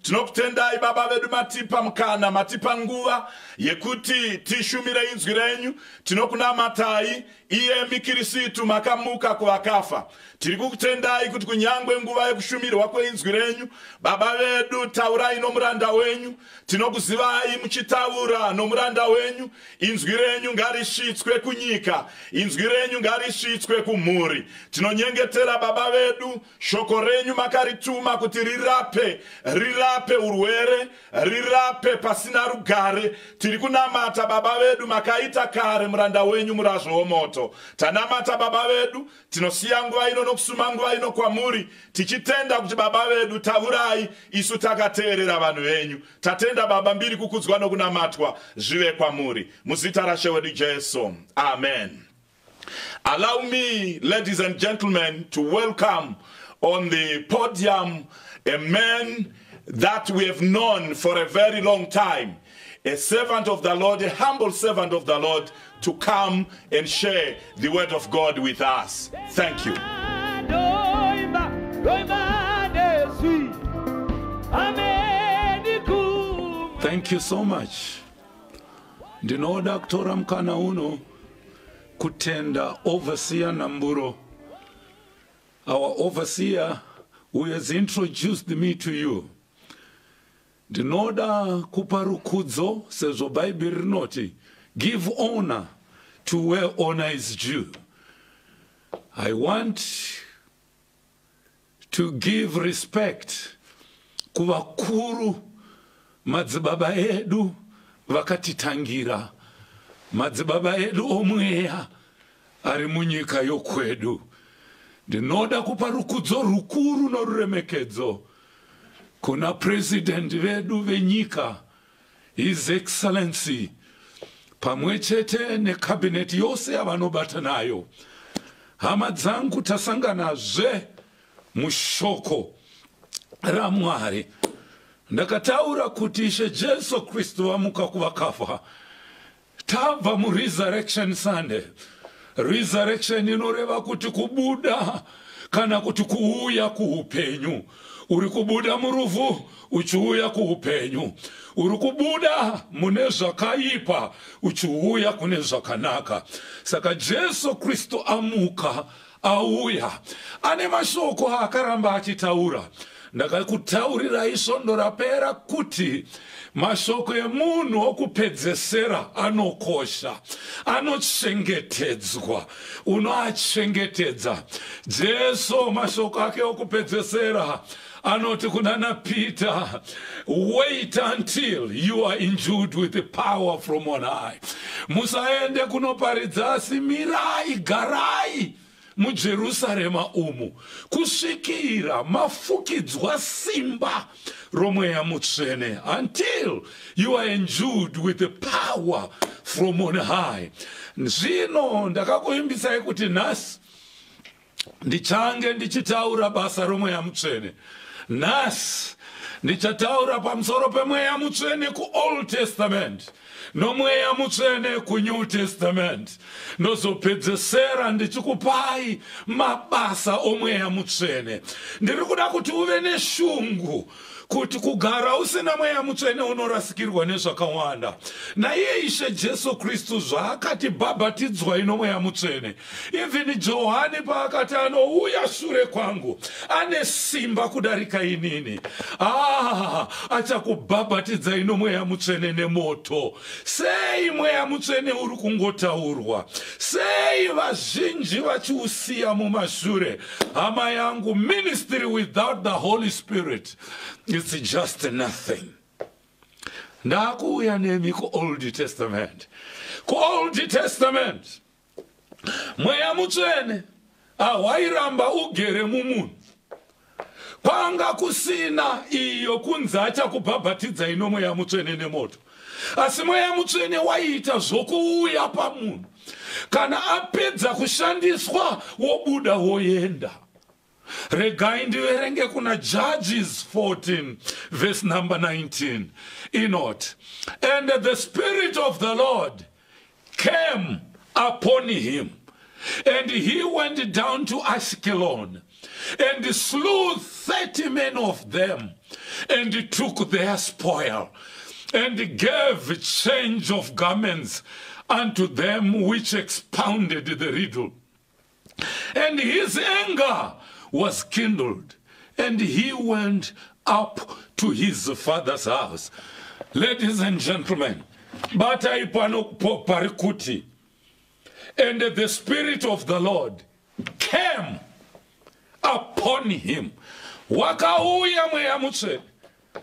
tinokutendai baba vedu matipa mukana matipa nguva yekuti tishumire inzwi renyu. Tinokunamatai iyemi Kirisitu makamuka kuvakafa. Tiri kukutendai kuti kunyangwe nguva yekushumirwa kweinzwi renyu baba vedu taurai nomuranda wenyu. Tinokuzivai muchitaura nomuranda wenyu. Inzwi renyu ngarisvitswe kunyika, inzwi renyu ngarisvitswe kumhuri. Tinonyengetera baba vedu shoko renyu makarituma kuti rirape urwere, rirape pasina rugare. Tiri kunamata baba vedu makaita kare muranda wenyu murazvo womoto. Tanamata baba vedu, tinosiya nguva ino nokusuma nguva ino kwamuri, tichitenda kuti baba vedu taurai isu takateerera vanhu venyu. Tatenda baba mbiri kukudzwa nokunamatwa zvive kwamuri muzita raShe wedu Jesu. Amen. Allow me, ladies and gentlemen, to welcome on the podium a man that we have known for a very long time, a servant of the Lord, a humble servant of the Lord, to come and share the word of God with us. Thank you. Thank you so much. Ndinoda kutora mukana uno kutenda overseer Namburo, our overseer who has introduced me to you. Ndinoda kupa rukudzo sezvo Bible rinoti give honor to where honor is due. I want to give respect kuvakuru madzibaba edu vakatitangira, madzibaba edu omweya ari munyika yokwedu. Ndinoda kupa rukudzo rukuru noruremekedzo kuna president vedu venyika, His Excellency, pamwechete necabinet yose yavanobata nayo. Hama dzangu tasanganazve mushoko raMwari. Ndakataura kuti Ishe Jesu Kristu vamuka kuvakafa. Tabva mu Resurrection Sunday. Resurrection inoreva kuti kubuda kana kuti kuuya kuupenyu. Uri kubuda murufu uchiuya kuupenyu. Uri kubuda mune zvakaipa uchiuya kune zvakanaka. Saka Jesu Kristu amuka auya. Ane mashoko akaramba achitaura. Ndakakutaurira isvondo rapera kuti mashoko emunhu okupedzesera anokosha, anochengetedzwa, unoachengetedza. Jesu mashoko ake okupedzesera anoti kunana Peter, wait until you are endued with the power from on high. Musaende kunoparidza asi mirai, garai muJerusarema umu kusvikira mafukidzwa simba romweya mutsvene, until you are endued with the power from on high. Zvino ndakakuimbisai kuti nhasi ndichange ndichitaura basa romweya mutsvene. Nhasi ndichataura pamusoro pemweya mutsvene kuOld Testament nomweya mutsvene kuNew Testament. Ndozopedzesera ndichikupai mabasa omweya mutsvene. Ndiri kuda kuti uve neshungu kuti kugara usina mweya mutsvene unorasikirwa nezvakawanda. Naiye Ishe Jesu Kristu zvaakatibhabhatidzwa ino mweya mutsvene. Even Johani paakati anouya shure kwangu ane simba kudarika inini, achakubhabhatidza ino mweya mutsvene nemoto. Sei mweya mutsvene uri kungotaurwa? Sei vazhinji vachiusiya mumashure? Hama yangu, ministry without the Holy Spirit, it's just nothing. Ndakuya nemi kuOld Testament. KuOld Testament mweya mutsvene wairamba ugere mumunhu. Kwanga kusina iyo kunzi achakubhabhatidza ino mweya mutsvene nemoto. Asi mweya mutsvene waiita zvokuuya pamunhu. Kana apedza kushandiswa wobuda woenda. Regai ndiverenge kuna Judges 14 verse number 19. Inot, and the Spirit of the Lord came upon him, and he went down to Ashkelon and slew 30 men of them, and took their spoil, and gave change of garments unto them which expounded the riddle. And his anger was kindled, and he went up to his father's house. Ladies and gentlemen, batai pano parikuti, and the Spirit of the Lord came upon him. Wakauya mweya mutsvene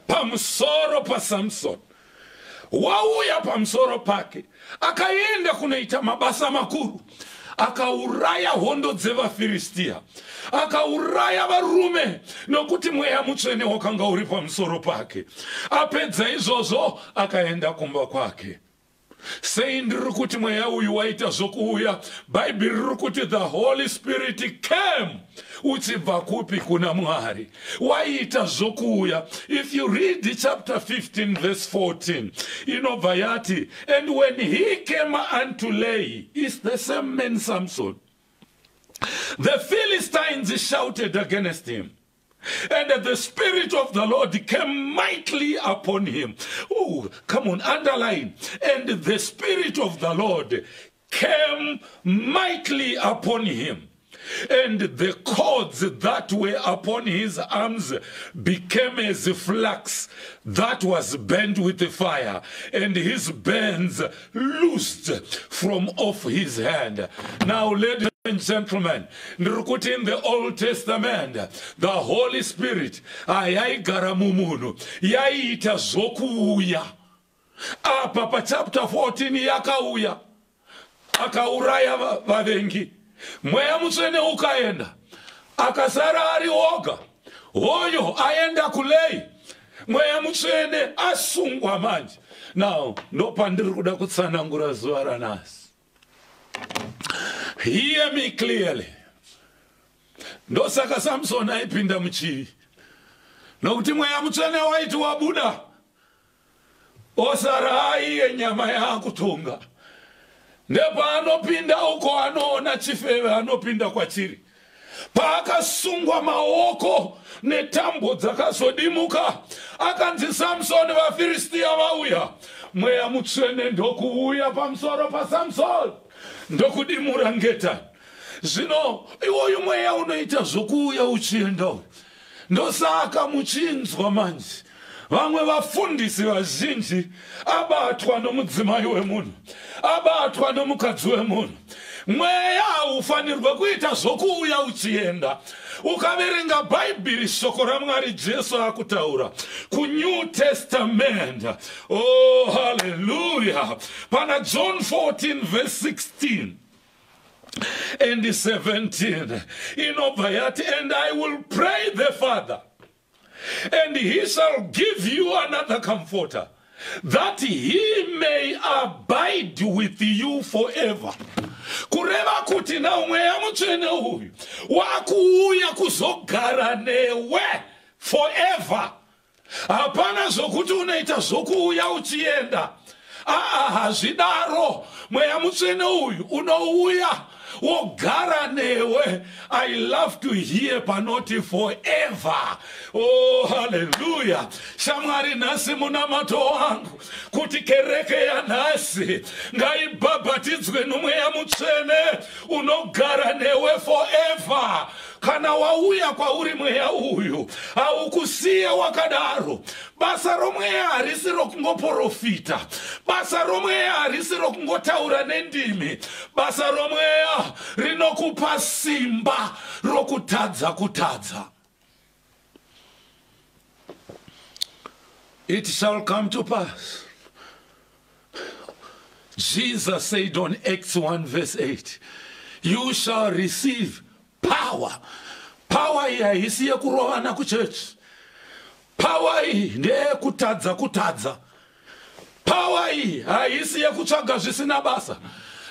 pamusoro pa Samson. Wauya pamusoro pake, akaenda kunoita mabasa makuru, akauraya hondo dzevaFiristia, akauraya varume, nokuti mweya mutsvene wakanga uri pamusoro pake. Apedza izvozvo akaenda kumba kwake. Sei ndiri kuti mweya uyu waita zvokuuya? Bhaibheri riri kuti the Holy Spirit came uchibva kupi kuna Mwari, waita zvokuuya. If you read chapter 15 verse 14, inobva yati, and when he came unto Lehi, it's the same man Samson, the Philistines shouted against him, and the Spirit of the Lord came mightily upon him. Oh, come on, underline. And the Spirit of the Lord came mightily upon him. And the cords that were upon his arms became as flax that was burnt with the fire, and his bands loosed from off his hand. Now, ladies and gentlemen, in the Old Testament, the Holy Spirit ayaigara mumunu yaita zokuuya. Apa pa chapter 14 yakauya akauraya vavengi. Mweya mutsvene ukaenda, akasara ari oga, hoyo aenda kuLehi, mweya mutsvene asungwa manje. Now, ndopandiri kuda kutsanangura zuva ranhasi. Hear me clearly. Ndosaka Samson aipinda muchivi, nokuti mweya mutsvene waiti wabuda, osara aiye nyama yakutonga. Nepa anopinda uko anoona chifeve, anopinda kwachiri. Paakasungwa maoko netambo dzakazodimuka, akanzi Samson vaFiristia vauya. Mweya mutsvene ndokuuya pamusoro paSamson, ndokudimura ngetani. Zvino iwoyu mweya unoita zvokuuya uchienda. Ndosaka muchinzwa manje vamwe vafundisi vazhinji abatwa nomudzimai wemunhu, abatwa nomukadzi wemunhu. Mweya ufanirwe kuita zvokuuya uchienda. Ukaverenga Bhaibheri, shoko raMwari Jesu akutaura kuNew Testament. Oh, hallelujah. Pana John 14 verse 16 and 17. Inobva yati, and I will pray the Father, and he shall give you another comforter, that he may abide with you forever. Kureva kuti na mweya mutsvene uyu wakuuya kuzogara newe forever. Hapana zvokuti unoita zvokuuya uchienda. Hazvidaro. Mweya mutsvene uyu unouya wogara newe. I love to hear panoti forever. Oh, hallelujah. Shamwari nhasi munamato wangu kuti kereke ya nhasi ngaibhabhatidzwe nomweya mutsvene unogara newe forever. Kana wauya kwauri mweya uyu haukusiye wakadaro. Basa romweya harisi rokungoprofita, basa romweya harisi rokungotaura nendimi, basa romweya rinokupa simba rokutadza kutadza. It shall come to pass, Jesus said on Acts 1 verse 8, you shall receive power. Power iyi haisi yekurovana kuchechi. Power iyi ndeyekutadza kutadza. Power iyi haisi yekutsvaga zvisina basa.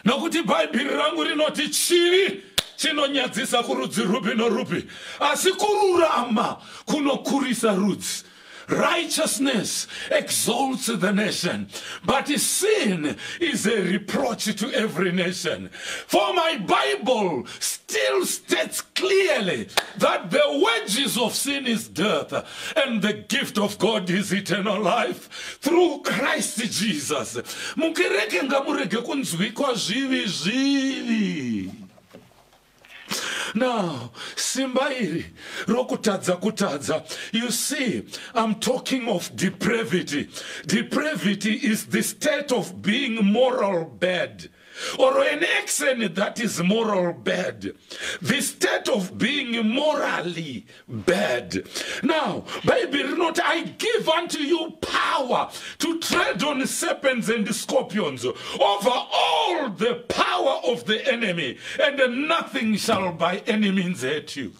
Nokuti Bhaibheri rangu rinoti chivi chinonyadzisa kurudzi rupi norupi, asi kururama kunokurisa rudzi. Righteousness exalts the nation, but sin is a reproach to every nation. For my Bible still states clearly that the wages of sin is death, and the gift of God is eternal life through Christ Jesus. Mukereke ngamurege kunzwikwa zvivi. Now, Simbairi, Rokutadza. You see, I'm talking of depravity. Depravity is the state of being moral bad, or an accent that is moral bad. The state of being morally bad. Now, Bible note, I give unto you power to tread on serpents and scorpions over all the power of the enemy, and nothing shall by any means hurt you.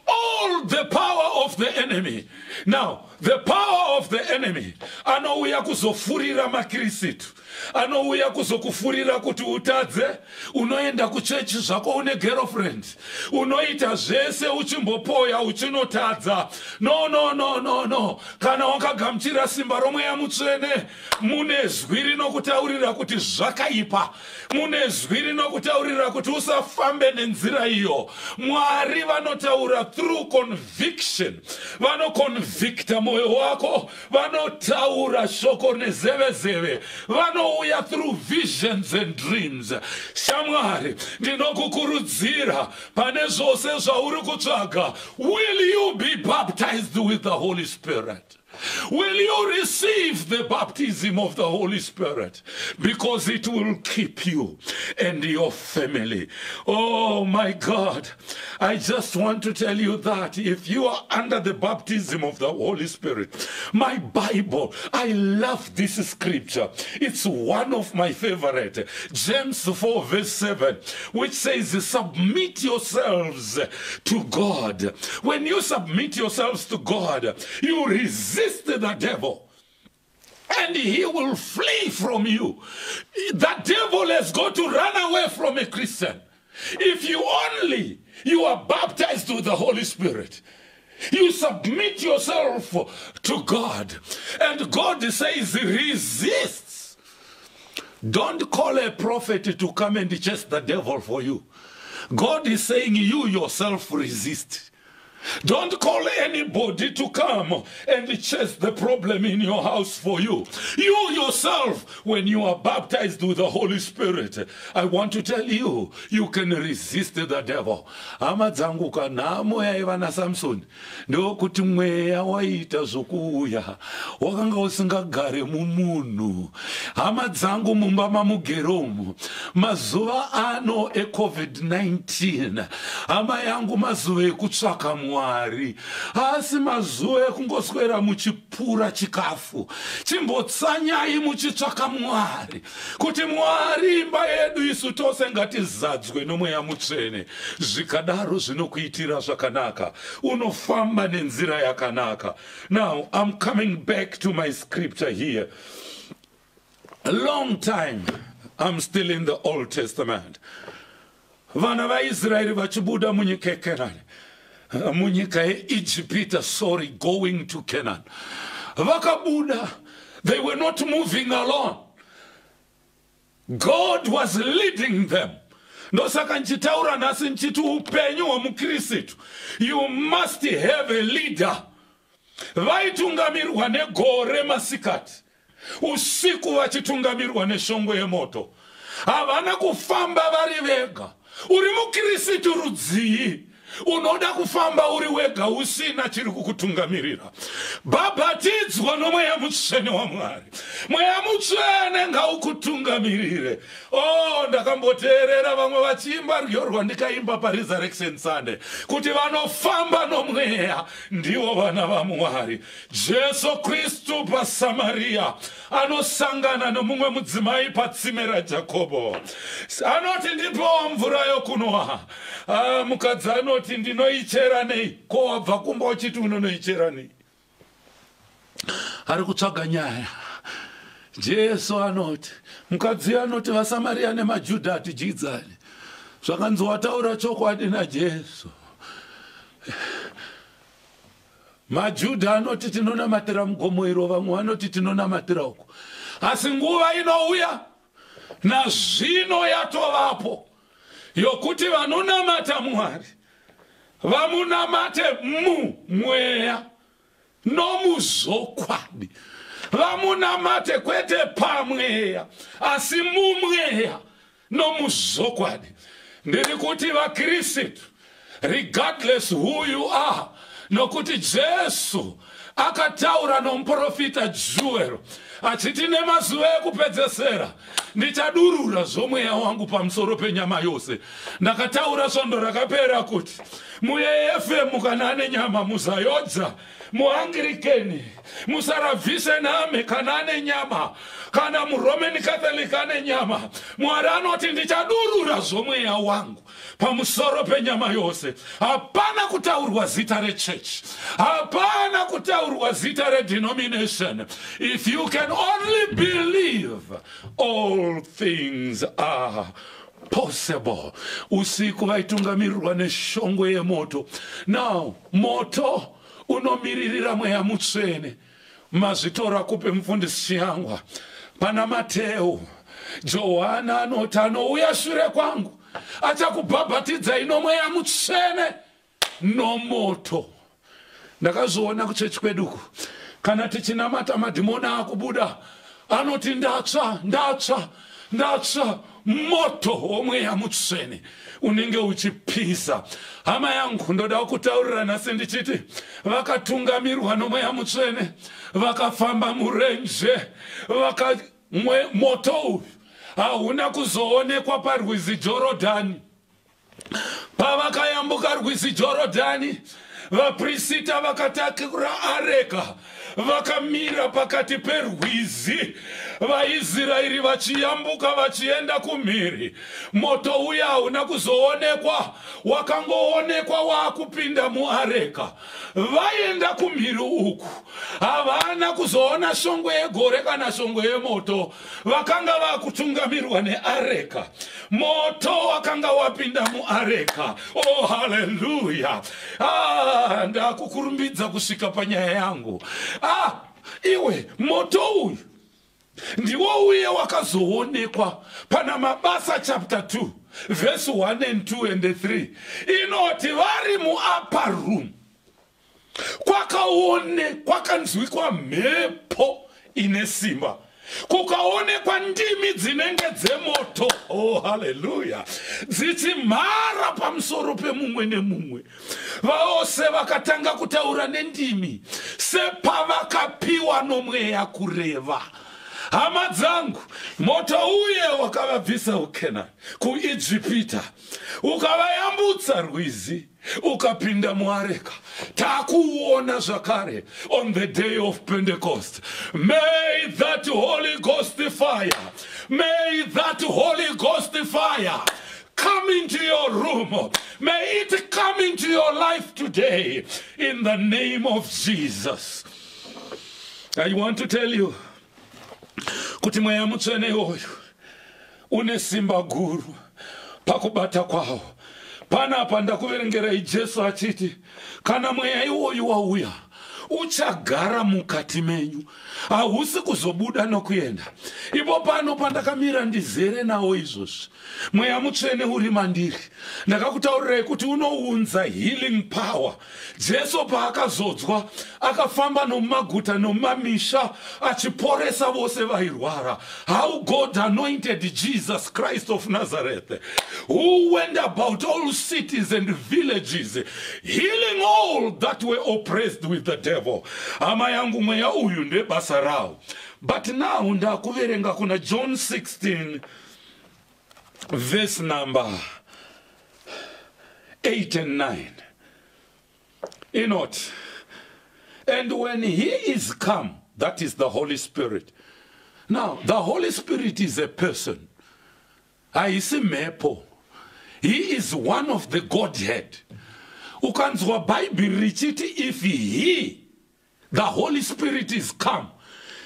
All the power of the enemy. Now, the power of the enemy. Anouya kuzofurira makrisitu. Anouya kuzokufurira kuti utadze. Unoenda kuchechi zvako une girlfriend. Unoita zvese uchimbopoya uchinotadza. No. Kana wakagamuchira simba romweya mutsvene, mune zwi rinokutaurira kuti zvakaipa. Mune zwi rinokutaurira kuti usafambe nenzira iyo. Mwari vanotaura through conviction. Vanoconvicta moyo wako, vanotaura shoko nezeve. Vanouya through visions and dreams. Shamwari, ndinokukurudzira pane zvose zvauri kutsvaga. Will you be baptized with the Holy Spirit? Will you receive the baptism of the Holy Spirit? Because it will keep you and your family. Oh my God, I just want to tell you that if you are under the baptism of the Holy Spirit, my Bible, I love this scripture. It's one of my favorite. James 4 verse 7, which says, submit yourselves to God. When you submit yourselves to God, you resist the devil, and he will flee from you. The devil has got to run away from a Christian. If you are baptized with the Holy Spirit, you submit yourself to God, and God says resist. Don't call a prophet to come and chase the devil for you. God is saying you yourself resist. Don't call anybody to come and chase the problem in your house for you. You yourself, when you are baptized with the Holy Spirit, I want to tell you, you can resist the devil. Amadzanguka namo yaivana Samson. Ndo kuti mweya waita zokuuya. Wakanga usingagare mumunhu. Amadzangu mumbama mugeromu. Mazuva ano COVID-19. Ama yangu mazuva ekutsvaka Mwari. Asi mazuva ekungoswera muchipura chikafu. Chimbotsanyai muchitsvaka Mwari. Kuti Mwari imba yedu isu tose ngatizadzwe nomweya mutsvene. Zvikadaro zvinokuitira zvakanaka. Unofamba nenzira yakanaka. Now, I'm coming back to my scripture here. A long time, I'm still in the Old Testament. Vana vaIsraeri vachibuda munyika yeKenani. Munyika yeIjipita, going to Canaan. Vakabuda, they were not moving alone. God was leading them. Ndosaka nchitaura nasi nchitu upenyu wa mukirisitu. You must have a leader. Vaitungamirwa negore masikati. Usiku vachitungamirwa neshongwe yemoto. Havana kufamba vari vega. Uri mukirisitu rudzii. Unoda kufamba uri wega usina chiri kukutungamirira. Bhabhatidzwa nomweya mutsvene waMwari. Mweya mutsvene ngaukutungamirire. Oh, ndakamboteerera vamwe vachiimba rwiyo rwandikaimba paResurrection Sunday. Kuti vanofamba nomweya ndivo vana vaMwari. Jesu Kristu paSamaria anosangana nomumwe mudzimai patsime raJakobo. Anoti ndipowo mvura yokunwa. Mukadzi anoti ndinoichera nei? Ko wabva kumba uchiti unonoichera nei? Ari kutsvaga nyaya. Jesu anoti, mukadzi anoti vaSamaria nemaJudha hatidyidzani. Zvakanzi wataura chokwadi naJesu. majudha anoti tinonamatira mugomoero, vamwe vanoti tinonamatira uko. Asi nguva inouya nazvino yatovapo yokuti vanonamata Mwari vamunamate mumweya nomuzokwadi. Vamunamate kwete pamweya asi mumweya nomuzokwadi. Ndiri kuti vaKristu, regardless who you are, nokuti Jesu akataura nomuprofita Joel achiti nemazuva ekupedzesera ndichadurura zvomweya wangu pamusoro penyama yose. Ndakataura svondo rakapera kuti muEFM kana ane nyama musayodza, muAnglikeni musarabvise name kana ane nyama, kana muRoman Catholic ane nyama. Mwari anoti ndichadurura zvomweya wangu pamusoro penyama yose. Hapana kutaurwa zita rechechi, hapana kutaurwa zita redenomination. If you can only believe, all things are possible. Usiku vaitungamirirwa neshongwe yemoto. Now moto unomiririra mweya mutsvene. Mazvitora kupe mufundisi Chiyangwa pana Mateo. Johana anoti anouya shure kwangu achakubhabhatidzai nomweya mutsvene nomoto. Ndakazviona kuchechi kweduku kana tichinamata madhimoni akubuda anoti ndatsva moto womweya mutsvene unenge uchipisa. Hama yangu, ndoda kutaurira nhasi ndichiti vakatungamirirwa nomweya mutsvene vakafamba murenje, moto uyu hauna kuzoonekwa parwizi Jorodhani. Pavakayambuka rwizi Jorodhani, vaprista vakatakura areka vakamira pakati perwizi, vaIsraeri vachiyambuka vachienda kumhiri. Moto uya hauna kuzoonekwa, wakangoonekwa wakupinda muareka. Vaenda kumhiri uku havana kuzoona shongwe yegore kana shongwe yemoto. Vakanga vakutungamirwa neareka, moto wakanga wapinda muareka. Oh, haleluya! Ndakukurumbidza kusvika panyaya yangu. Iwe moto uyu ndiwo uye wakazoonekwa pana Mabasa chapter 2 verse 1 and 2 and 3. Inoti vari muupper room kwakanzwikwa mhepo ine simba, kukaonekwa ndimi dzinenge dzemoto. Oh, haleluya! Dzichimhara pamusoro pemumwe nemumwe. Vose vakatanga kutaura nendimi sepavakapiwa nomweya kureva. Hama dzangu, moto uye wakavabvisa kuKenani, kuIjipita, ukavayambutsa rwizi, ukapinda muareka. Takuona zvakare on the day of Pentecost. May that Holy Ghost fire, may that Holy Ghost fire come into your room. May it come into your life today in the name of Jesus. I want to tell you kuti mweya mutsvene uyu une simba guru pakubata kwawo. Panapa ndakuverengerai Jesu achiti kana mweya iwoyu wauya uchagara mukati menyu, hausi kuzobuda nokuenda. Ipo pano pandakamira ndizere nawo izvozvi. Mweya mutsvene uri mandiri. Ndakakutaurirai kuti unounza healing power. Jesu paakazodzwa akafamba nomumaguta nomumamisha achiporesa vose vairwara. How God anointed Jesus Christ of Nazareth, who went about all cities and villages healing all that were oppressed with the devil. Hama yangu, mweya uyu ndebasa rawo. But now ndakuverenga kuna John 16 verse number 8 and 9. Inot, and when he is come, that is the Holy Spirit. Now the Holy Spirit is a person. Haisi mepo. He is one of the Godhead. Ukanzwa Bible richiti, if he, the Holy Spirit, is come.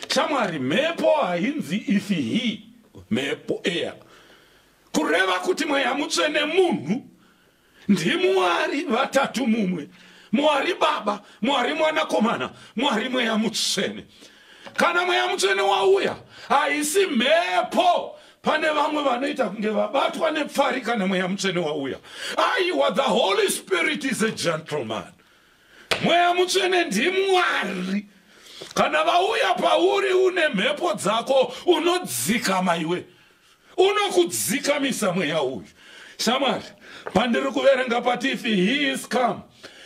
Chamari mepo hainzi if he, mepo ea. Kureva kuti mweya mutsvene munhu ndi Mwari vatatu mumwe. Mwari Baba, Mwari Mwanakomana, Mwari Mweya Mutsvene. Kana Mweya Mutsvene wauya, haisi mhepo. Pane vamwe vanoita kunge vabatwa nepfari kana Mweya Mutsvene wauya. Aiwa, the Holy Spirit is a gentleman. Mweya Mutsvene ndiMwari. Kana vauya pauri une mhepo dzako, unodzika maiwe. Unokudzikamisa mweya uyu. Shamari, pandiri kuverenga patifi, he is come.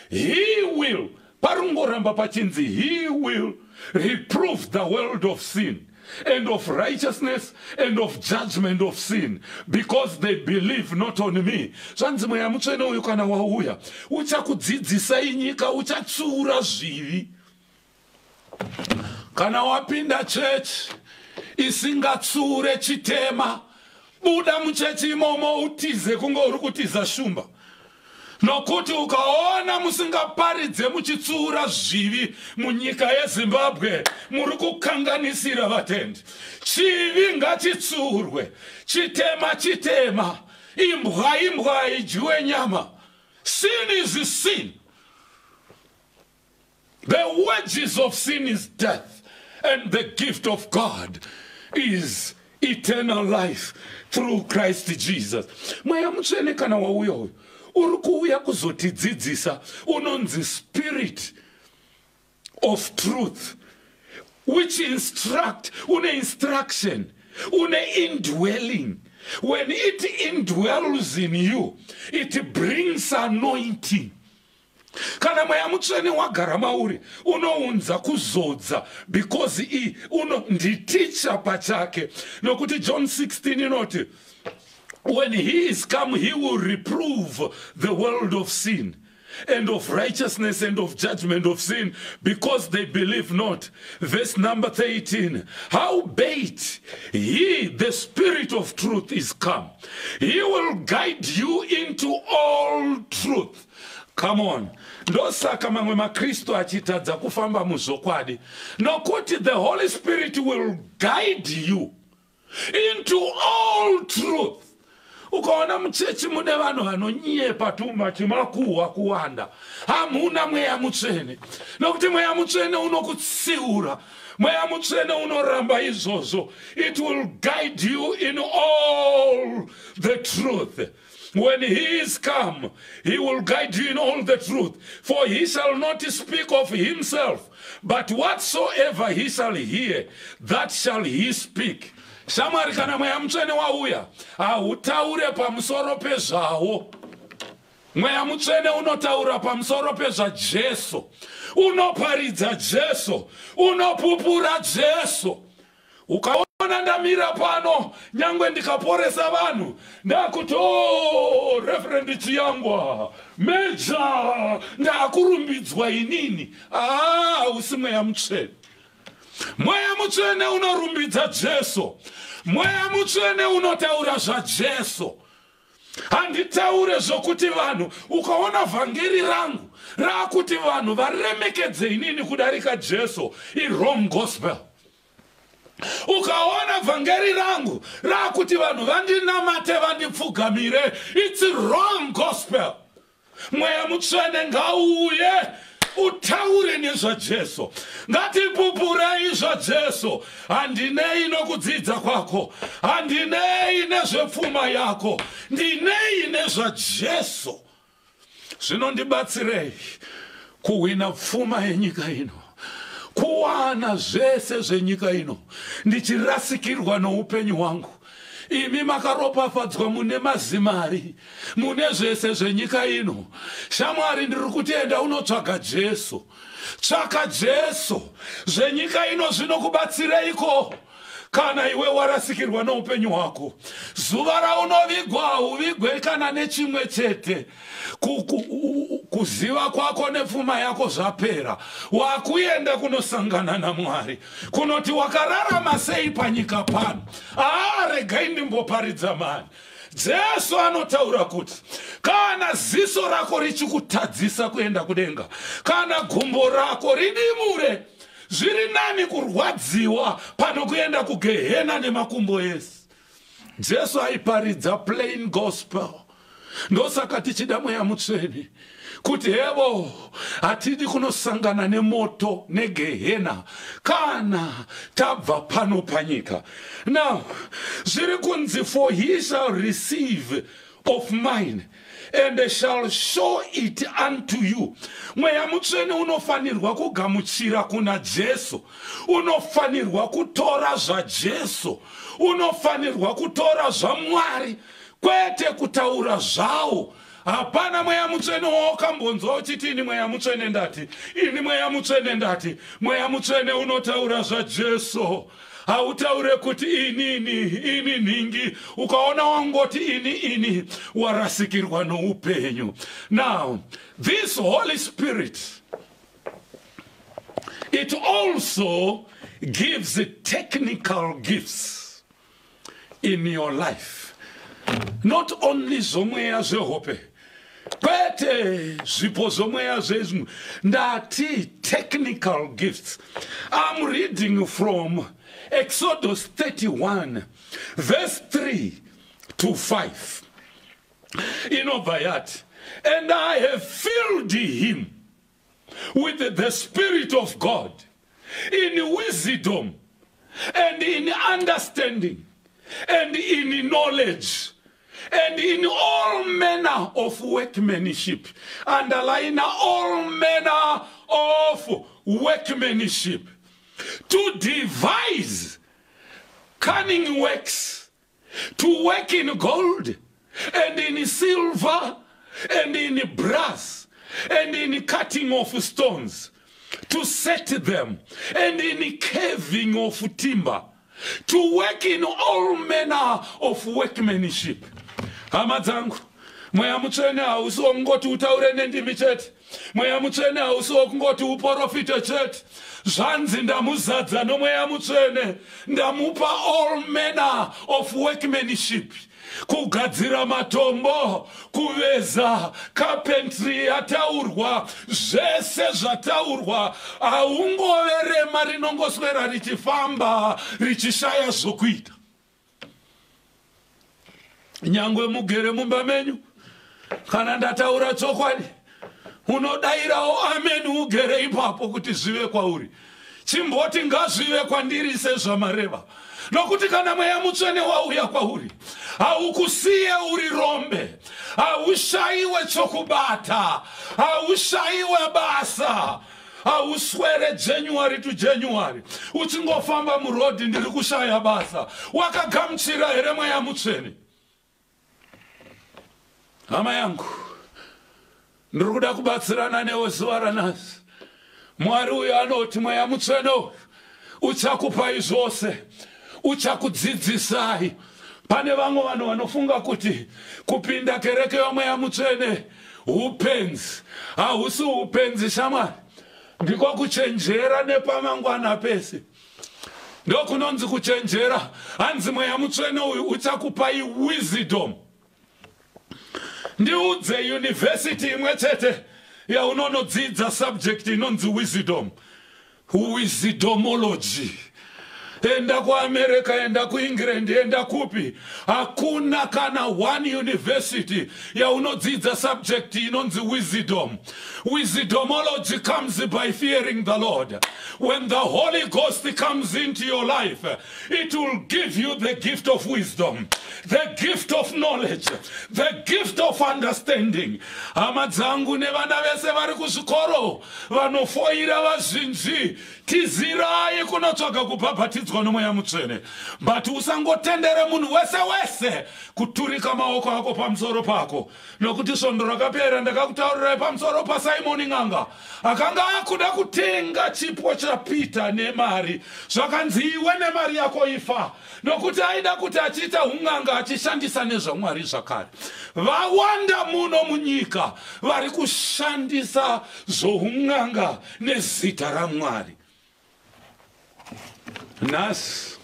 He will, parungoramba pachinzi, he will reprove the world of sin and of righteousness and of judgment of sin, because they believe not on me. Zvanzi Mweya Mutsvene uyu kana wauya, uchakudzidzisai nyika, uchatsiura zvivi. Kana wapinda church isingatsiure chitema, buda muchechi imomo utize kunge uri kutiza shumba. Nokuti ukaona musingaparidze muchitsura zvivi munyika yeZimbabwe, muri kukanganisira vatendi. Chivi ngachitsurwe, chitema, imbwa idyiwe nyama. Sin is sin. The wages of sin is death, and the gift of God is eternal life through Christ Jesus. Mweya Mutsvene kana wauya uyu, uri kuuya kuzotidzidzisa, unonzi Spirit of Truth, which une instruction, une indwelling. When it indwells in you, it brings anointing. Kana Mweya Mutsvene wagara mauri, unounza kuzodza, because nditicha pachake. Nokuti John 16 inoti, when he is come, he will reprove the world of sin and of righteousness and of judgment of sin, because they believe not. Verse number 13, howbeit he, the Spirit of truth, is come. He will guide you into all truth. Come on. Ndosaka mamwe maKristo achitadza kufamba muzokwadi. Nokuti the Holy Spirit will guide you into all truth. Ukaona mchechi mune vanhu vanonyepa tuma chimakuhwa kuwanda, hamuna Mweya Mutsvene. Nokuti Mweya Mutsvene unokutsiura. Mweya Mutsvene unoramba izvozvo. It will guide you in all the truth. When he is come, he will guide you in all the truth. For he shall not speak of himself, but whatsoever he shall hear, that shall he speak. Shamari, kana Mweya Mutsvene wauya, hautaure pamusoro pezvawo. Mweya Mutsvene unotaura pamusoro pezvaJesu. Unoparidza Jesu. Unopupura Jesu. Ukaona ndamira pano, nyangwe ndikaporesa vanhu, ndakuti Reverend Chiyangwa, Meja, ndakurumbidzwa inini. Usi Mweya Mutsvene. Mweya Mutsvene unorumbidza Jesu. Mweya Mutsvene unotaura zvaJesu. Handitaure zvokuti vanhu, ukaona vhangeri rangu raakuti vanhu varemekedze inini kudarika Jesu, wrong gospel. Ukaona vhangeri rangu raakuti vanhu vandinamate vandipfugamire, it's wrong gospel. Mweya Mutsvene ngauye utaure nezvaJesu. Ngatipupurei zvaJesu. Handinei nokudzidza kwako, handinei nezvepfuma yako, ndinei nezvaJesu. Zvinondibatsirei kuwina pfuma yenyika ino, kuwana zvese zvenyika ino, ndichirasikirwa noupenyu hwangu. Imi makaropafadzwa mune mazimari, mune zvese zvenyika ino. Shamwari, ndiri kutienda unotsvaga Jesu. Tsvaka Jesu. Zvenyika ino zvinokubatsireiko kana iwe warasikirwa noupenyu hwako? Zuva raunovigwa, uvigwe kana nechimwe chete. Kuziva kwako nepfuma yako zvapera. Wakuenda kunosangana naMwari. Kunoti wakararama sei panyika pano? Regai ndimboparidza mani. Jesu anotaura kuti kana ziso rako richikutadzisa kuenda kudenga, kana gumbo rako ridimure, zviri nani kurwadziwa pano kuenda kugehena nemakumbo ese. Jesu aiparidza plain gospel. Ndosaka tichida Mweya Mutsvene kuti hevo hatidi kunosangana nemoto negehena kana tabva pano panyika. Now zviri kunzi, for he shall receive of mine and shall show it unto you. Mweya Mutsvene unofanirwa kugamuchira kuna Jesu, unofanirwa kutora zvaJesu, unofanirwa kutora zvaMwari, kwete kutaura zvawo. Hapana Mweya Mutsvene wakambonzwa uchiti ini Mweya Mutsvene ndati, ini Mweya Mutsvene ndati. Mweya Mutsvene unotaura zvaJesu. Hautaure kuti ini ningi, ukaona wangoti ini warasikirwa noupenyu. Now this Holy Spirit, it also gives technical gifts in your life. Not only zomweya zvehope, kwete zvipo zomweya zvezvimwe, ndati technical gifts. I'm reading from Exodus 31, verse 3 to 5. Inobva yati, and I have filled him with the Spirit of God, in wisdom, and in understanding, and in knowledge, and in all manner of workmanship. Underline all manner of workmanship. To devise cunning works, to work in gold, and in silver, and in brass, and in cutting of stones, to set them, and in carving of timber, to work in all manner of workmanship. Hama dzangu, Mweya Mutsvene hausi wokungoti utaure nendimi chete. Mweya Mutsvene hausi wokungoti uprofite chete. Zvanzi ndamuzadza noMweya Mutsvene, ndamupa all manner of workmanship. Kugadzira matombo, kuveza, carpentry yataurwa, zvese zvataurwa, haungoverema rinongoswera richifamba, richishaya zvokuita. Nyangwe mugere mumba menyu, kana ndataura chokwadi, unodairawo amen ugere ipapo kuti zvive kwauri. Chimboti ngazvive kwandiri sezvamareva. Nokuti kana Mweya Mutsvene wauya kwauri, haukusiye uri rombe, haushayiwe chokubata, haushayiwe basa, hauswere January to January uchingofamba murodhi ndiri kushaya basa. Wakagamuchira here Mweya Mutsvene? Hama yangu, ndiri kuda kubatsirana newe zuva ranhasi. Mwari uyu anoti Mweya Mutsvene uchakupai zvose, uchakudzidzisai. Pane vamwe vanhu vanofunga kuti kupinda kereke yaMweya Mutsvene upenzi. Hausi upenzi shamwari, ndiko kuchenjera nepamangwana pese. Ndokunonzi kuchenjera. Hanzi Mweya Mutsvene uyu uchakupai wisdom. Ndiudze university imwe chete yaunonodzidza subject inonzi wisdom. Wisdomology. Enda kuAmerica, enda kuEngland, enda kupi. Hakuna kana one university yaunodzidza subject inonzi wisdom. Wisdomology comes by fearing the Lord. When the Holy Ghost comes into your life, it will give you the gift of wisdom, the gift of knowledge, the gift of understanding. Hama dzangu nevana vese vari kuzvikoro vanofoira vazhinji, tizirai kunotsvaga kubhabhatidzwa noMweya Mutsvene. But usangotendere munhu wese kuturika maoko ako pamusoro pako. Nokuti svondo rakapera ndakakutaurirai pamusoro paSimoni Ng'anga. Akanga akuda kutenga chipo chaPita nemari. Zvakanzi iwe nemari yako ifa. Nokuti aida kuti achiita ung'anga achishandisa nezvaMwari zvakare. Vawanda muno munyika vari kushandisa zvoung'anga nezita raMwari. Nas,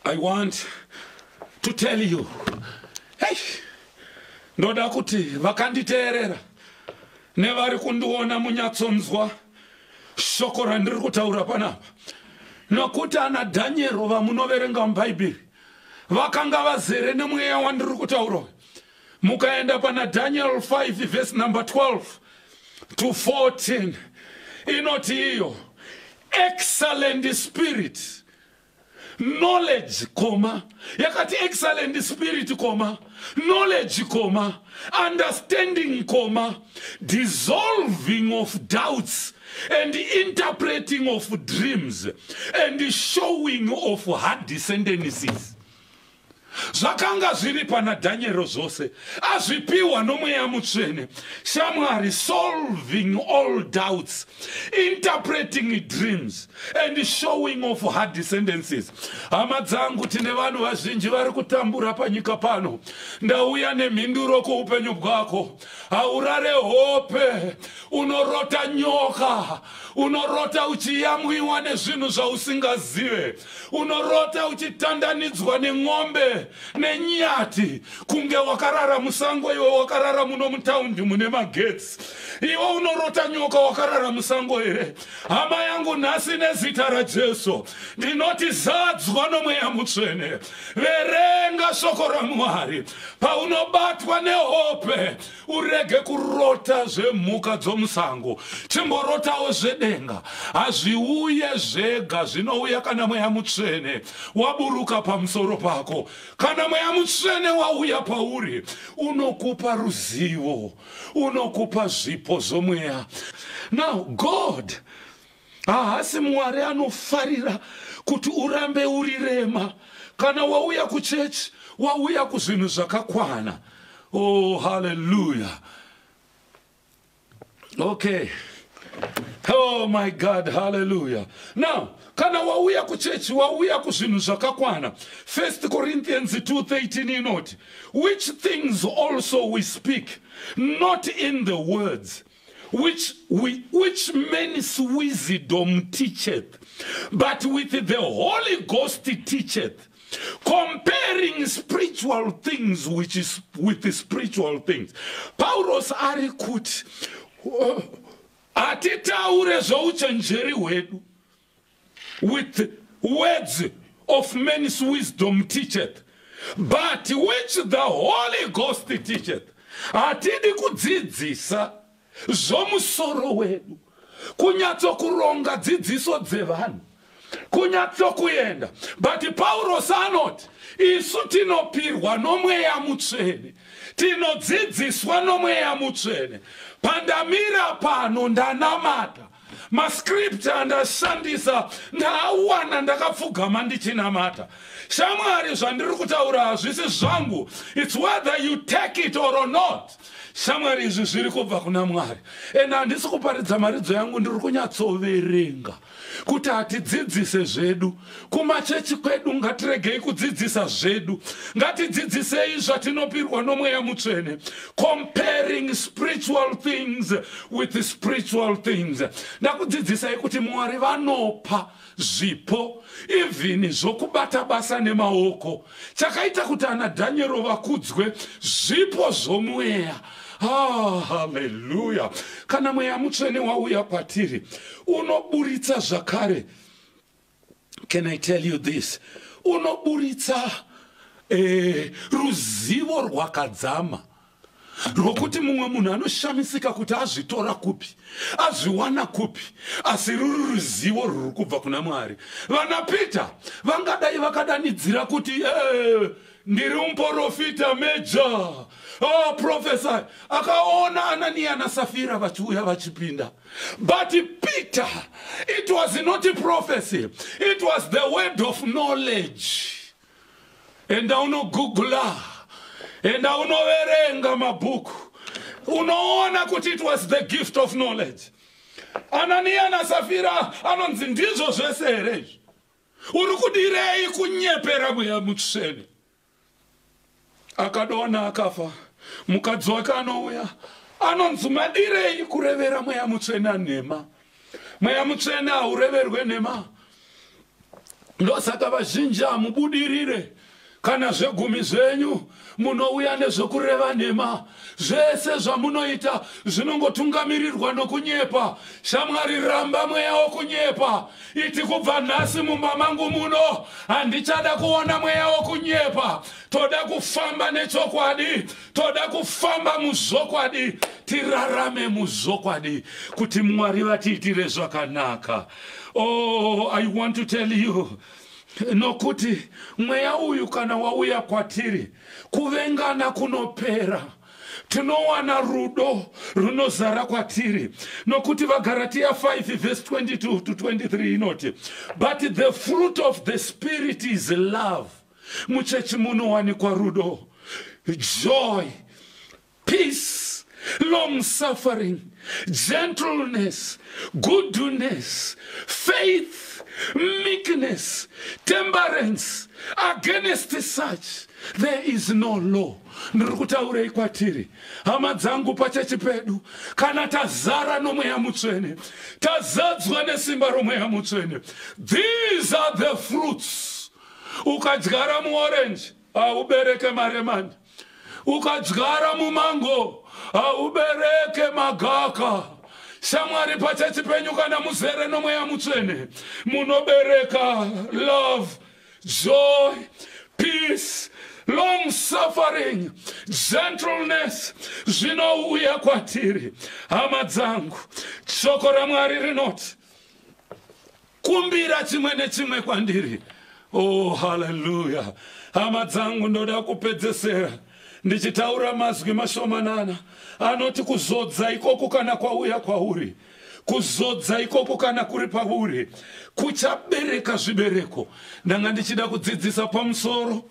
I want to tell you, hey, ndoda kuti vakanditeerera nevari kundiona munyatsonzwa shoko randiri kutaura panapa. Nokuti ana Daniel vamunoverenga muBhaibheri vakanga vazere nemweya wandiri kutaura. mukaenda pana Daniel 5 verse number 12 to 14 inoti iyo excellent spirit, knowledge, yakati excellent spirit, knowledge, understanding, dissolving of doubts and interpreting of dreams and showing of hard descendancies. Zvakanga zviri pana Daniel zvose azvipiwa nomweya mutsvene. Shamwari, solving all doubts, interpreting dreams and showing of hard descendancies. Hama dzangu, tine vanhu vazhinji vari kutambura panyika pano. Ndauya nemhinduro kuupenyu bwako. Haurare hope, unorota nyoka, unorota uchiyamwiwa nezvinhu zvausingazive, unorota uchitandanidzwa neng'ombe nenyati, kunge wakarara musango iwe wakarara muno mutaundi mune magetsi. Iwe unorota nyoka wakarara musango here. Hama yangu, nhasi nezita raJesu ndinoti zadzwa nomweya mutsvene. Verenga shoko raMwari. Paunobatwa nehope urege kurota zvemhuka dzomusango. Timborotawo zvedenga. Hazviuye zvega, zvinouya kana mweya mutsvene waburuka pamusoro pako. Kana mweya mutsvene wauya pauri, unokupa ruzivo, unokupa zvipo zvomweya. Now God haasi Mwari anofarira kuti urambe uri rema. Kana wauya kuchechi, wauya kuzvinhu zvakakwana. Oh, hallelujah. Okay. Oh my God, hallelujah. Now, kana wauya kuchechi, wauya kuzvinhu zvakakwana. 1 Corinthians 2:13 inoti, which things also we speak, not in the words which men's wisdom teacheth, but with the Holy Ghost teacheth, comparing spiritual things which is with the spiritual things. Paulos ari kuti atitaure zvouchenjeri hwedu with words of men's wisdom teacheth, but which the Holy Ghost teacheth. Hatidi kudzidzisa zvomusoro wedu, kunyatsokuronga dzidziso dzevanhu, kunyatsokuenda. But Paulos anoti isu tinopirwa nomweya mutsvene, tinodzidziswa nomweya mutsvene. Pandamira pano ndanamata, mascripture ndashandisa, ndaawana ndakapfugama ndichinamata. Shamwari, zvandiri kutaura hazvisi zvangu. It's whether you take it or not. Shamwari, izvi zviri kubva kuna Mwari. Handisi kuparidza maridzo yangu, ndiri kunyatsoverenga kuti hatidzidzise zvedu. Kumachechi kwedu ngatiregei kudzidzisa zvedu. Ngatidzidzisei zvatinopirwa nomweya mutsvene. Comparing spiritual things with spiritual things. Ndakudzidzisai kuti Mwari vanopa zvipo, even zvokubata basa nemaoko. Chakaita kuti ana Daniel vakudzwe zvipo zvomweya. Ah, hallelujah. Kana mweya mutsvene wauya patiri, unoburitsa zvakare. Can I tell you this? Unoburitsa ruzivo rwakadzama, rwokuti mumwe munhu anoshamisika kuti azvitora kupi, azviwana kupi, asi ruri ruzivo ruri kubva kuna Mwari. Vana Peter vangadai vakadanidzira kuti ndiri muprofita major, prophesy. Akaona Anania na Safira vachiuya vachipinda. But Peter, it was not a prophecy, it was the word of knowledge. And uno Googler, and unoverenga mabhuku, unoona kuti it was the gift of knowledge. Anania na Safira anonzi ndizvo zvese here. Uri kudirei kunyepera mweya mutsvene? Akadona akafa. Mukadzi wake anouya anonzi madirei kurevera mweya mutsvene anema. Mweya mutsvene haureverwe nema. Ndosaka vazhinji hamubudirire kana zvegumi zvenyu munouya nezvekureva nhema, zvese zvamunoita zvinongotungamirirwa nokunyepa. Shamwari, ramba mweya wokunyepa. Iti kubva nhasi mumba mangu muno handichada kuona mweya wokunyepa. Toda kufamba nechokwadi, toda kufamba muzvokwadi, tirarame muzvokwadi kuti Mwari vatiitire zvakanaka. Oh, I want to tell you, nokuti mweya uyu kana wauya kwatiri, kuvengana kunopera. Tinowana rudo runozara kwatiri. Nokuti vaGalatia 5 verse 22 to 23 inoti, but the fruit of the Spirit is love. Muchechi munowanikwa rudo, joy, peace, long-suffering, gentleness, goodness, faith, meekness, temperance. Against such there is no law. Ndirikutaurei kwatiri, hama dzangu pachechi pedu, kana tazara nomweya mutsvene, tazadzwa nesimba romweya mutsvene, these are the fruits. Ukadyara muorenji haubereke maremani, ukadyara mumango haubereke magaka. Shamwari, pachechi penyu kana muzere nomweya mutsvene, munobereka love, joy, peace, long-suffering, gentleness. Zvinouya kwatiri. Hama dzangu, shoko raMwari rinoti, kumbira chimwe nechimwe kwandiri. Oh, hallelujah. Hama dzangu, ndoda kupedzesera ndichitaura mazwi mashomanana anoti kuzodza ikoko kana kwauya kwauri, kuzodza ikoko kana kuri pauri, kuchabereka zvibereko. Ndanga ndichida kudzidzisa pamusoro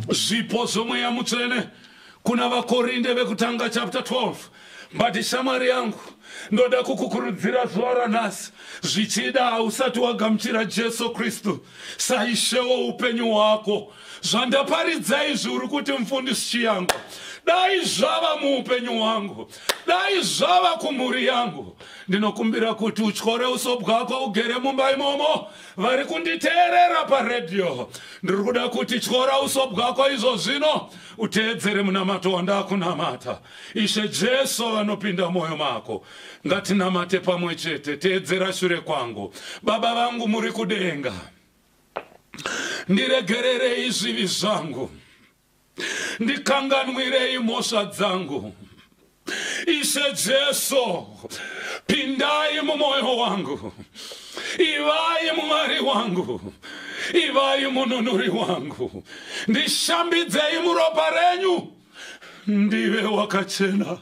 zvipo zvomweya mutsvene kuna vaKorinde vekutanga chapter 12. But shamwari yangu, ndoda kukukurudzira zuva ranhasi, zvichida hausati wagamuchira Jesu Kristu saishewo upenyu hwako. Zvandaparidza izvi uri kuti mufundisi yangu, dai zvava muupenyu hwangu, dai zvava kumhuri yangu, ndinokumbira kuti utyore uso bwako ugere mumba imomo. Vari kunditeerera paredhiyo, ndiri kuda kuti tyora uso bwako izvo zvino uteedzere munamato wandakunamata. Ishe Jesu vanopinda moyo mako, ngatinamate pamwe chete. Teedzera shure kwangu. Baba vangu muri kudenga, ndiregererei zvivi zvangu, ndikanganwirei mhosva dzangu. Ishe Jesu, pindai mumwoyo wangu, ivai Mwari wangu, ivai mununuri wangu, ndishambidzei muropa renyu, ndive wakachena,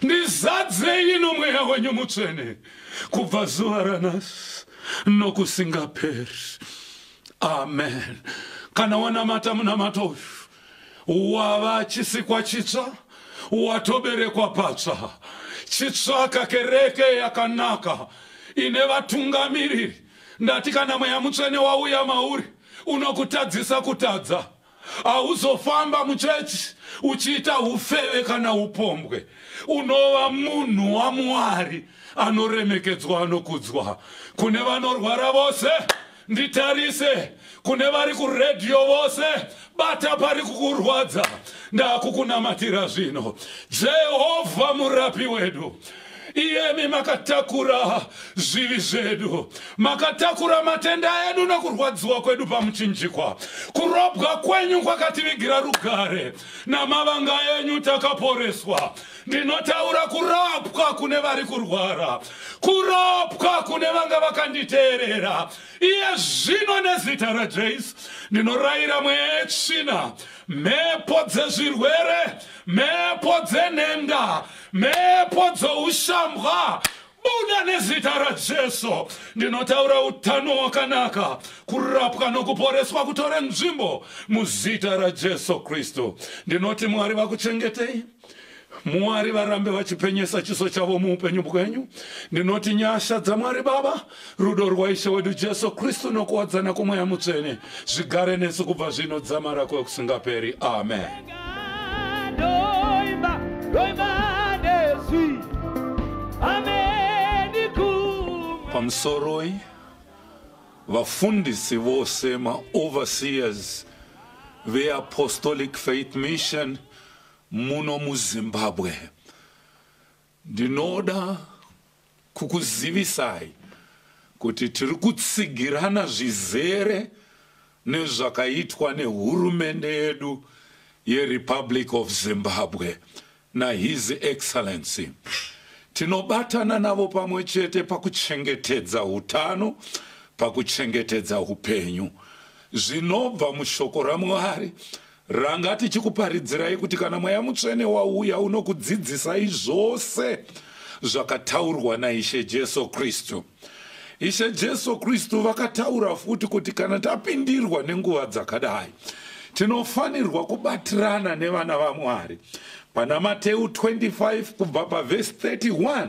ndizadzei nomweya wenyu mutsvene, kubva zuva ranhasi nokusingaperi. Amen. Kana wanamata munamato uyu, wava chisikwa chitsva, watoberekwa patsva, chitsvaka kereke yakanaka ine vatungamiriri. Ndati kana mweya mutsvene wauya mauri, unokutadzisa kutadza. Hauzofamba muchechi uchiita ufeve kana upombwe. Unova munhu waMwari anoremekedzwa, anokudzwa. Kune vanorwara vose, nditarise. Kune vari kuredhiyo vose, bata pari kukurwadza. Ndakukunamatira zvino. Jehovha murapi wedu, iyemi makatakura zvivi zvedu, makatakura matenda edu nokurwadziwa kwedu pamuchinjikwa. Kurobwa kwenyu kwakativigira rugare, namavanga enyu takaporeswa. Ndinotaura kurapwa kune vari kurwara, kurapwa kune vanga vakanditeerera. Iye zvino nezita raJesu ndinorayira mweya yetsvina, mhepo dzezvirwere, mhepo dzenhenda, mhepo dzoushambwa, buda nezita raJesu. Ndinotaura utano hwakanaka, kurapwa nokuporeswa kutore nzvimbo muzita raJesu Kristu. Ndinoti Mwari vakuchengetei, Mwari varambe vachipenyesa chiso chavo muupenyu bwenyu. Ndinoti nyasha dzaMwari Baba, rudo rwaIshe wedu Jesu Kristu nokuwadzana kwomweya mutsvene zvigare nesu kubva zvino dzamara kwekusingaperi. Amen. Pamusoroi vafundisi vose ma-overseers ve-Apostolic Faith Mission muno muZimbabwe. Ndinoda kukuzivisai kuti tiri kutsigirana zvizere nezvakaitwa nehurumende yedu yeRepublic of Zimbabwe na His Excellency. Tinobatana navo pamwe chete pakuchengetedza utano, pakuchengetedza upenyu. Zvinobva mushoko raMwari ranga tichikuparidzirai kuti kana Mweya Mutsvene wauya unokudzidzisai zvose zvakataurwa naIshe Jesu Kristu. Ishe Jesu Kristu vakataura futi kuti kana tapindirwa nenguva dzakadai tinofanirwa kubatirana nevana vaMwari. Pana Mateu 25 kubva paverse 31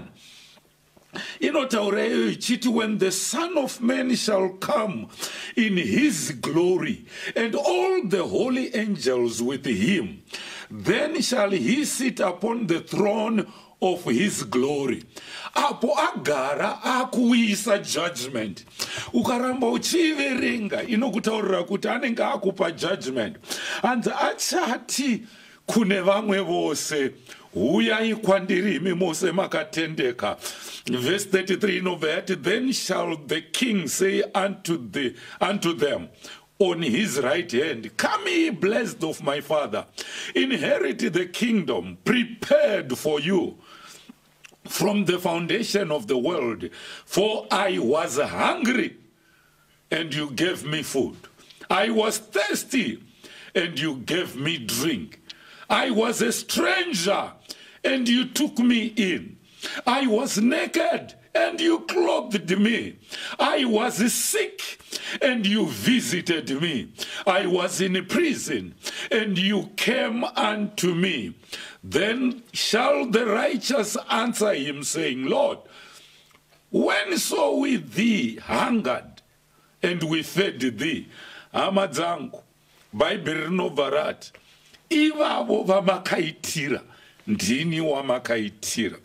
inotaura ichiti, when the Son of Man shall come in his glory and all the holy angels with him, then shall he sit upon the throne of his glory. Apo agara akuisa judgment. Ukaramba uchiverenga inokutaurira kuti anenge akupa judgment. Anzi achati kune vamwe vose, huyai kwandiri imi mose makatendeka. Verse 33 inobva, then shall the king say unto them on his right hand, come ye blessed of my Father, inherit the kingdom prepared for you from the foundation of the world. For I was hungry, and you gave me food. I was thirsty, and you gave me drink. I was a stranger, and you took me in. I was naked, and you clothed me. I was sick, and you visited me. I was in prison, and you came unto me. Then shall the righteous answer him, saying, Lord, when saw we thee hungered, and we fed thee? Hama dzangu, Bhaibheri rinobva rati, ivavo vamakaitira, ndini wamakaitira.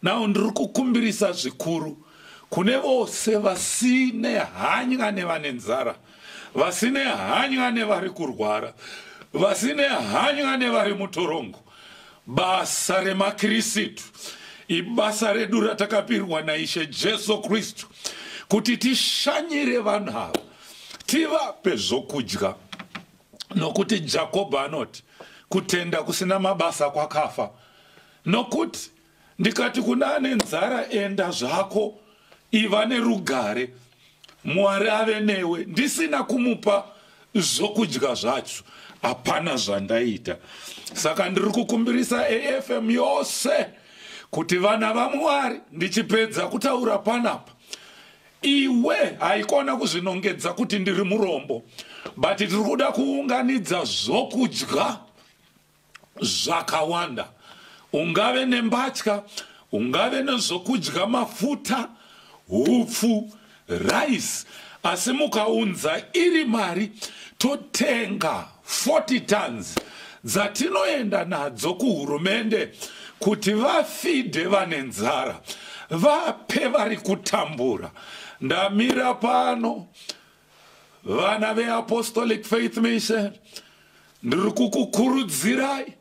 Now ndiri kukumbirisa zvikuru kune vose vasine hanya nevane nzara, vasine hanya nevari kurwara, vasine hanya nevari mutorongo. Basa remakirisitu ibasa redu ratakapirwa naIshe Jesu Kristu kuti tishanyire vanhu ava, tivape zvokudya. Nokuti Jacob anoti kutenda kusina mabasa kwakafa. Nokuti ndikati kuna ane nzara, enda zvako, iva nerugare, Mwari ave newe. Ndisina kumupa zvokudya zvacho, hapana zvandaita. Saka ndiri kukumbirisa AFM yose kuti vana vaMwari, ndichipedza kutaura panapa, iwe haikona kuzvinongedza kuti ndiri murombo, but tiri kuda kuunganidza zvokudya zvakawanda. Ungave nembatya, ungave nezvokudya, mafuta, hupfu, rice. Asi mukaunza iri mari, totenga 40 tons dzatinoenda nadzo kuhurumende kuti vafidhe vane nzara, vape vari kutambura. Ndamira pano, vana veApostolic Faith Mission, ndiri kukukurudzirai,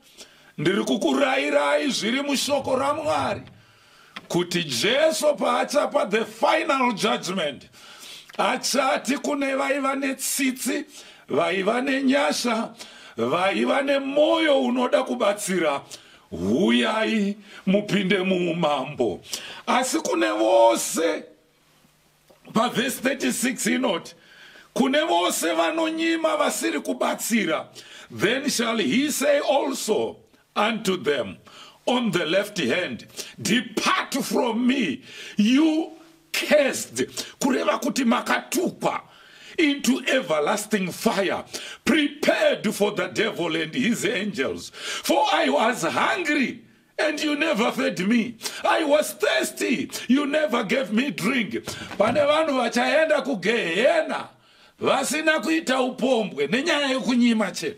ndiri kukurayirai zviri mushoko raMwari kuti Jesu paachapa the final judgment achati kune vaiva netsitsi, vaiva nenyasha, vaiva nemoyo unoda kubatsira, huyai mupinde muumambo. Asi kune vose, paverse 36 inoti, kune vose vanonyima vasiri kubatsira, then shall he say also unto them on the left hand, depart from me, you cursed, kureva kuti makatukwa, into everlasting fire, prepared for the devil and his angels. For I was hungry, and you never fed me. I was thirsty, you never gave me drink. Pane vanhu vachaenda kugehena vasina kuita upombwe nenyaya yekunyima chete.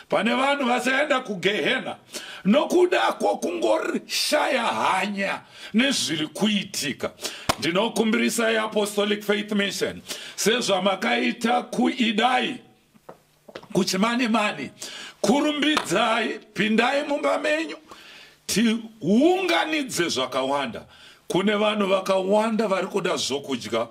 Pane vanhu vachaenda kugehena nokuda kwokungoshaya hanya nezviri kuitika. ndinokumbirisa yeapostolic faith mission sezvamakaita kuidai kuchimani-mani, kurumbidzai, pindai mumba menyu tiunganidze zvakawanda. Kune vanhu vakawanda vari kuda zvokudya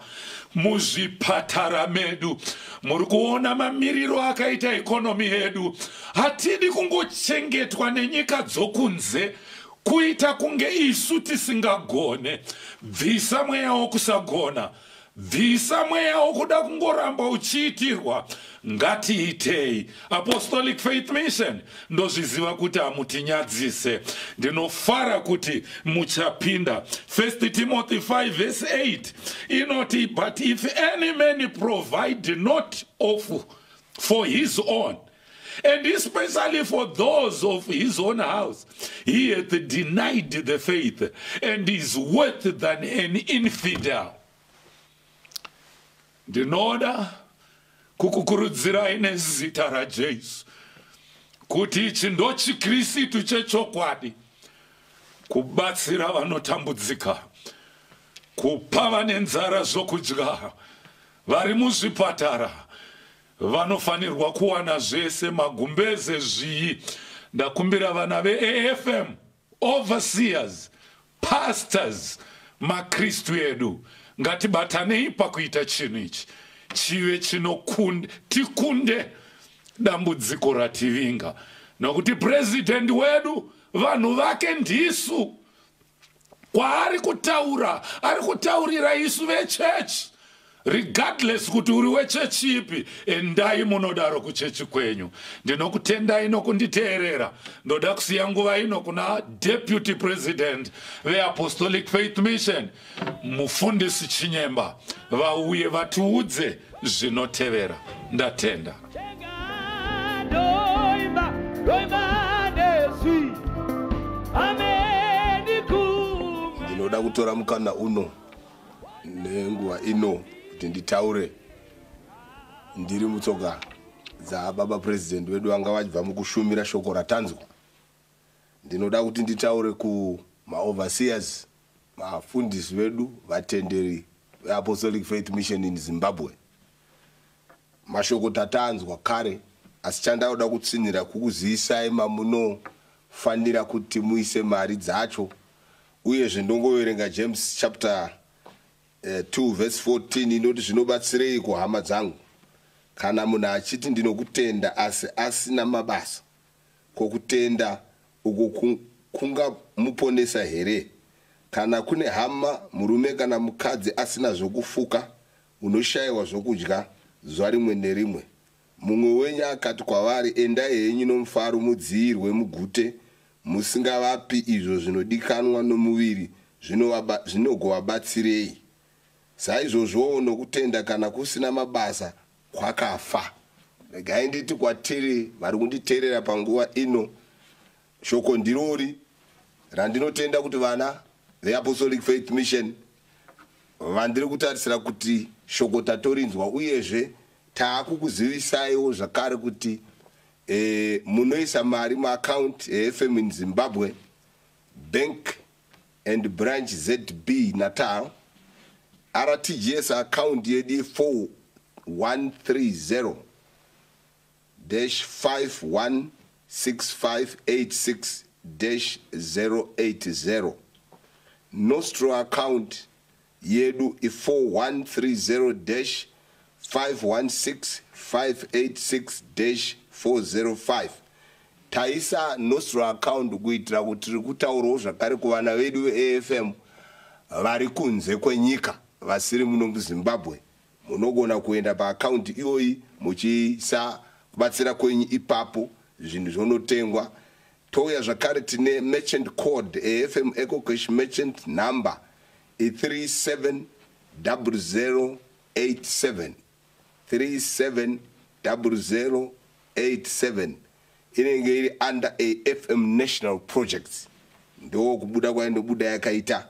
muzvipatara medu. Muri kuona mamiriro akaita ikonomi yedu. Hatidi kungochengetwa nenyika dzokunze kuita kunge isu tisingagone. Bvisa mweya wokusagona, bvisa mweya wokuda kungoramba uchiitirwa. Ngatiitei. Apostolic Faith Mission ndozviziva kuti hamutinyadzise. Ndinofara kuti muchapinda. 1 Timothy 5 verse 8 inoti, but if any man provide not for his own, and especially for those of his own house, he hath denied the faith and is worse than an infidel. Ndinoda kukukurudzirai nezita raJesu kuti ichi ndochiKristu chechokwadi, kubatsira vanotambudzika, kupa vane nzara zvokudya, vari muzvipatara vanofanirwa kuwana zvese, magumbeze zviyi. Ndakumbira vana veAFM, overseers, pastors, maKristu edu, ngatibatanei pakuita chinhu ichi chive tikunde dambudziko rativinga, nokuti president wedu vanhu vake ndisu. Kwaari kutaura, ari kutaurira isu vechechi. Regardless kuti uri wechechi ipi, endai munodaro kuchechi kwenyu. Ndinokutendai nokunditeerera. Ndoda kusiya nguva ino kuna Deputy President veApostolic Faith Mission, Mufundisi Chinyemba, vauye vatiudze zvinotevera. Ndatenda. Ndinoda kutora mukana uno nenguva ino kuti nditaure ndiri mutsoka dzababa president wedu vanga vachibva mukushumira shoko ratanzwa. Ndinoda kuti nditaure kuma-overseers, mafundisi vedu, vatenderi veApostolic Faith Mission in Zimbabwe. Mashoko tatanzwa kare, asi chandaoda kutsinira kukuzivisai mamunofanira kuti muise mari dzacho. Uyezve ndongoverenga James chapter 2 verse 14 inoti, zvinobatsirei kuhama dzangu kana munhu achiti ndinokutenda asi asina mabasa, kokutenda uko kungamuponesa here? Kana kune hama, murume kana mukadzi asina zvokufuka, unoshayiwa zvokudya zuva rimwe nerimwe. Mumwe wenyu akati kwavari, endai henyu nomufaro mudziyirwe mugute, musingavapi izvo zvinodikanwa nomuviri, zvinogovabatsirei. Saizvozvowo nokutenda kana kusina mabasa kwakafa. Regai nditi kwatiri vari kunditeerera panguva ino, shoko ndirori randinotenda kuti vana veApostolic Faith Mission vandiri kutarisira kuti shoko tatorinzwa. Uyezve taakukuzivisaiwo zvakare kuti munoisa mari muaccount FM in Zimbabwe, Bank and Branch ZB Natal, RTGS account yedu 4130-516586-080. Nostro account yedu 4130-516-586-405. Taisa Nostro account kuitira kuti rikutaurawo zvakare kuvana vedu veAFM vari kunze kwenyika vasiri muno muZimbabwe. Munogona kuenda paaccount iyoyi muchiisa kubatsira kwenyu ipapo zvinhu zvonotengwa. Touya zvakare tine merchant code AFM Eco Cash merchant number 370087 370087 inenge iri under AFM National Projects. Ndo kubuda kwainobuda yakaita.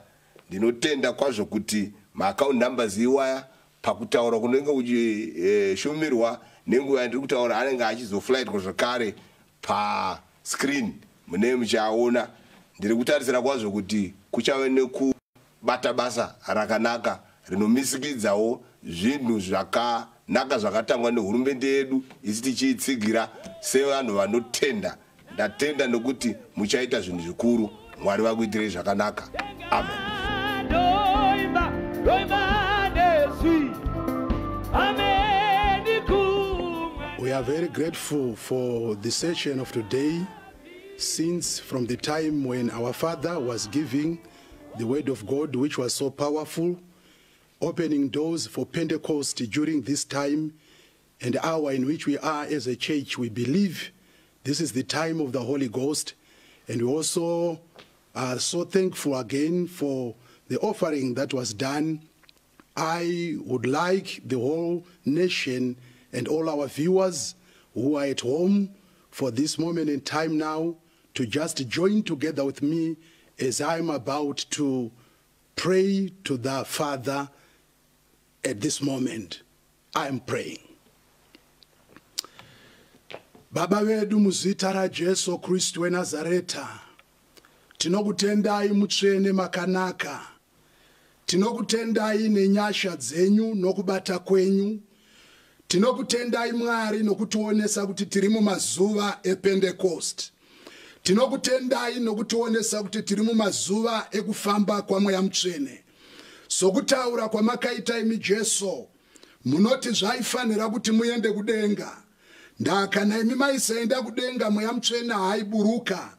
Ndinotenda kwazvo kuti ma-account numbers iwaya pakutaura kunenge uchishumirwa nenguva yandiri kutaura anenge achizoflight zvakare pa screen mune muchaona. Ndiri kutarisira kwazvo kuti kuchave bata basa rakanaka rinomisikidzawo zvinhu zvakanaka zvakatangwa nehurumende yedu isi tichiitsigira sevanhu vanotenda. Ndatenda nokuti muchaita zvinhu zvikuru. Mwari vakuitirei zvakanaka. Amen. We are very grateful for the session of today, since from the time when our father was giving the word of God, which was so powerful, opening doors for Pentecost during this time and hour in which we are as a church. We believe this is the time of the Holy Ghost, and we also are so thankful again for the offering that was done. I would like the whole nation and all our viewers who are at home for this moment in time now to just join together with me as I'm about to pray to the Father at this moment. I'm praying. Baba vedu muzita ra Jesu Kristu wa Nazareta, tinokutendai mutsvene makanaka, tinokutendai nenyasha dzenyu nokubata kwenyu, tinokutendai Mwari nokutionesa kuti tiri mumazuva ePentecost, tinokutendai nokutionesa kuti tiri mumazuva ekufamba kwaMweya Mutsvene. Sokutaura kwamakaita imi Jesu, munoti zvaifanira kuti muende kudenga. Ndakana imi maisaenda kudenga, Mweya Mutsvene haiburuka.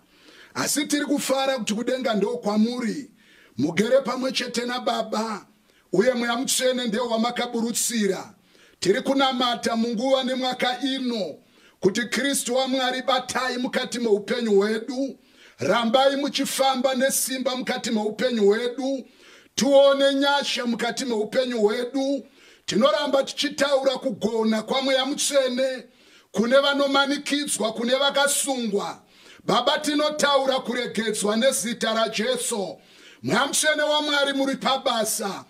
Asi tiri kufara kuti kudenga ndo kwamuri. Mugere pamwe chete naBaba, uye Mweya Mutsvene ndiye wamakaburutsira. Tiri kunamata munguva nemwaka ino kuti Kristu wa Mwari batai mukati meupenyu hwedu. Rambai muchifamba nesimba mukati meupenyu hwedu. Tuone nyasha mukati meupenyu hwedu. Tinoramba tichitaura kugona kwa Mweya Mutsvene kune vanomanikidzwa, kune vakasungwa. Baba, tinotaura kuregedzwa nezita ra Jesu. Mweya Mutsvene wa Mwari muri pabasa.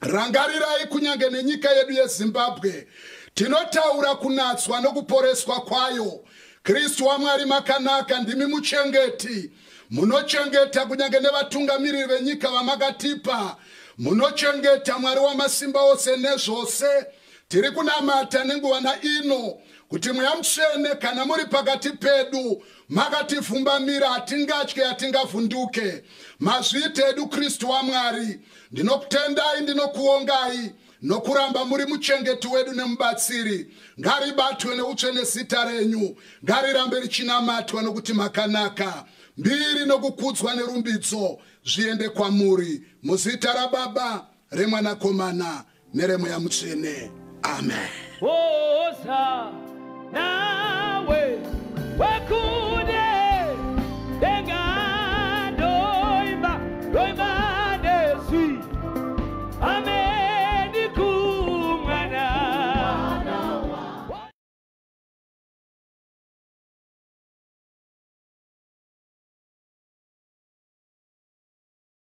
Rangarirai kunyange nenyika yedu yeZimbabwe. Tinotaura kunatswa nokuporeswa kwayo. Kristu wa Mwari makanaka, ndimi muchengeti. Munochengeta kunyange nevatungamiriri venyika vamakatipa. Munochengeta Mwari wamasimba ose nezvose. Tiri kunamata nenguva ino kuti Mweya Mutsvene kana muri pakati pedu, makatifumbamira, hatingatye, hatingavhunduke. Mazviite edu Kristu wa Mwari. Ndinokutendai, ndinokuongai nokuramba muri muchengeti wedu nemubatsiri. Ngaribatwe neutsvene zita renyu, ngarirambe richinamatwa nokuti makanaka. Mbiri nokukudzwa nerumbidzo zviende kwamuri, muzita raBaba, reMwanakomana nereMweya Mutsvene. Amen.